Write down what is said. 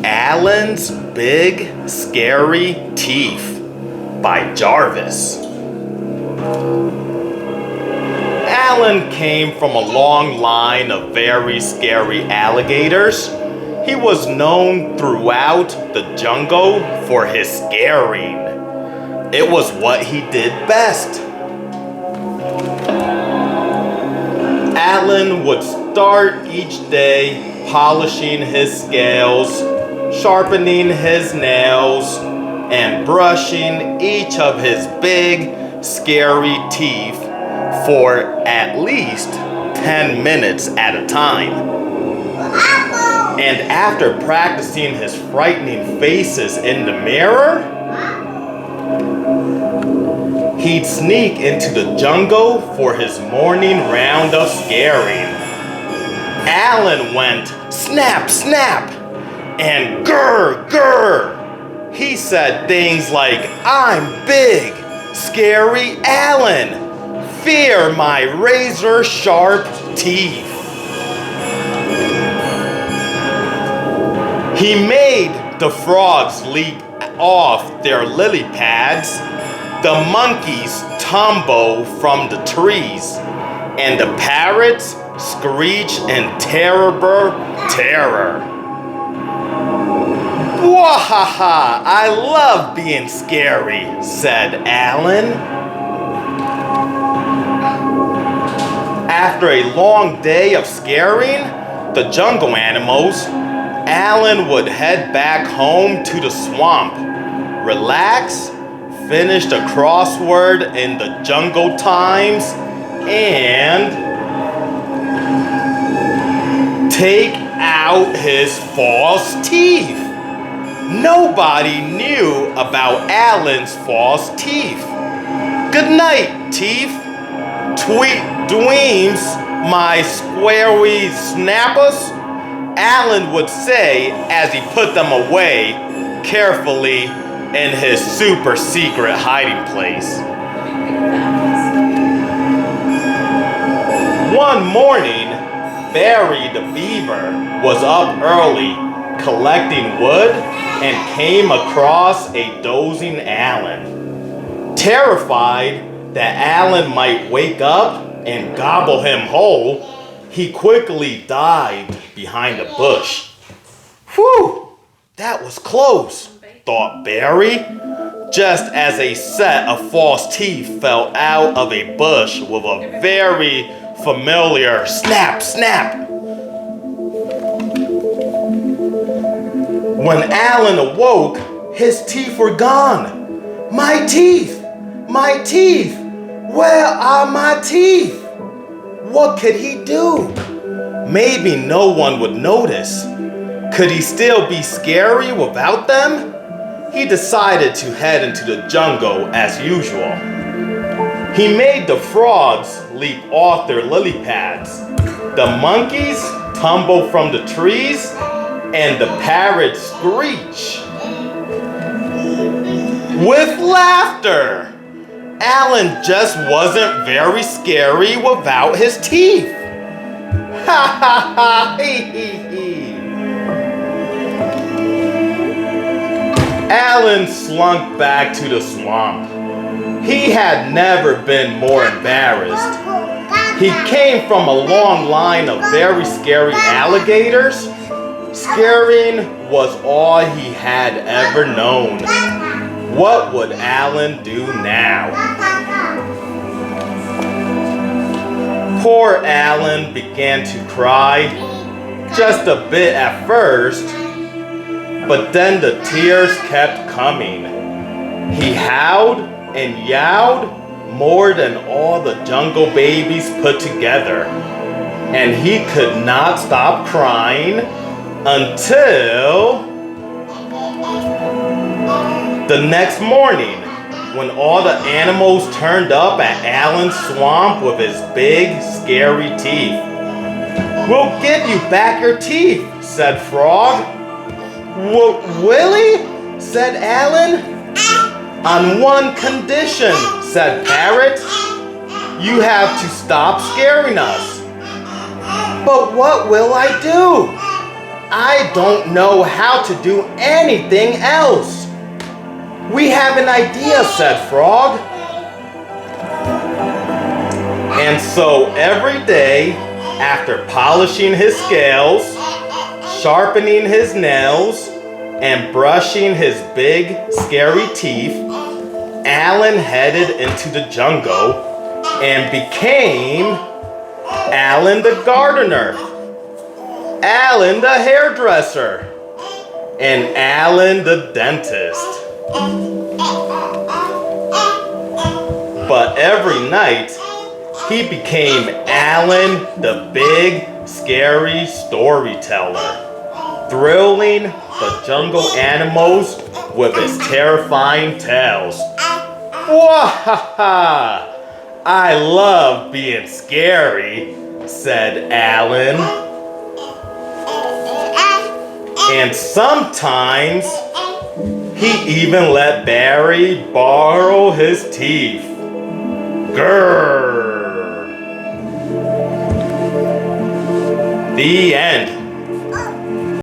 Alan's Big Scary Teeth by Jarvis. Alan came from a long line of very scary alligators. He was known throughout the jungle for his scaring. It was what he did best. Alan would start each day polishing his scales, sharpening his nails, and brushing each of his big, scary teeth for at least 10 minutes at a time. And after practicing his frightening faces in the mirror, he'd sneak into the jungle for his morning round of scaring. Alan went snap, snap, and grr, grr. He said things like, "I'm big, scary Alan. Fear my razor-sharp teeth." He made the frogs leap off their lily pads, the monkeys tumble from the trees, and the parrots screech in terrible terror. "Wahaha, I love being scary," said Alan. After a long day of scaring the jungle animals, Alan would head back home to the swamp, relax, finish the crossword in the Jungle Times, and take out his false teeth. Nobody knew about Alan's false teeth. "Good night, teeth. Tweet dweems, my squarey snappers," Alan would say as he put them away carefully in his super secret hiding place. One morning, Barry the beaver was up early collecting wood and came across a dozing Alan. Terrified that Alan might wake up and gobble him whole, he quickly dived behind a bush. "Whew, that was close," thought Barry, just as a set of false teeth fell out of a bush with a very familiar snap, snap. When Alan awoke, his teeth were gone. "My teeth! My teeth! Where are my teeth?" What could he do? Maybe no one would notice. Could he still be scary without them? He decided to head into the jungle as usual. He made the frogs leap off their lily pads, the monkeys tumble from the trees, and the parrots screech. With laughter! Alan just wasn't very scary without his teeth. Ha ha ha, hee hee hee. Alan slunk back to the swamp. He had never been more embarrassed. He came from a long line of very scary alligators. Scaring was all he had ever known. What would Alan do now? Poor Alan began to cry, just a bit at first, but then the tears kept coming. He howled and yowled more than all the jungle babies put together, and he could not stop crying until the next morning, when all the animals turned up at Alan's swamp with his big, scary teeth. "We'll give you back your teeth," said Frog. "Really?" said Alan. "On one condition," said Parrot. "You have to stop scaring us." "But what will I do?" I don't know how to do anything else. We have an idea, said Frog. And so every day, after polishing his scales, sharpening his nails, and brushing his big, scary teeth, Alan headed into the jungle and became Alan the gardener, Alan the hairdresser, and Alan the dentist. But every night, he became Alan the big, scary storyteller, thrilling the jungle animals with his terrifying tales. Wahaha! I love being scary, said Alan. And sometimes he even let Barry borrow his teeth. Grrr. The end.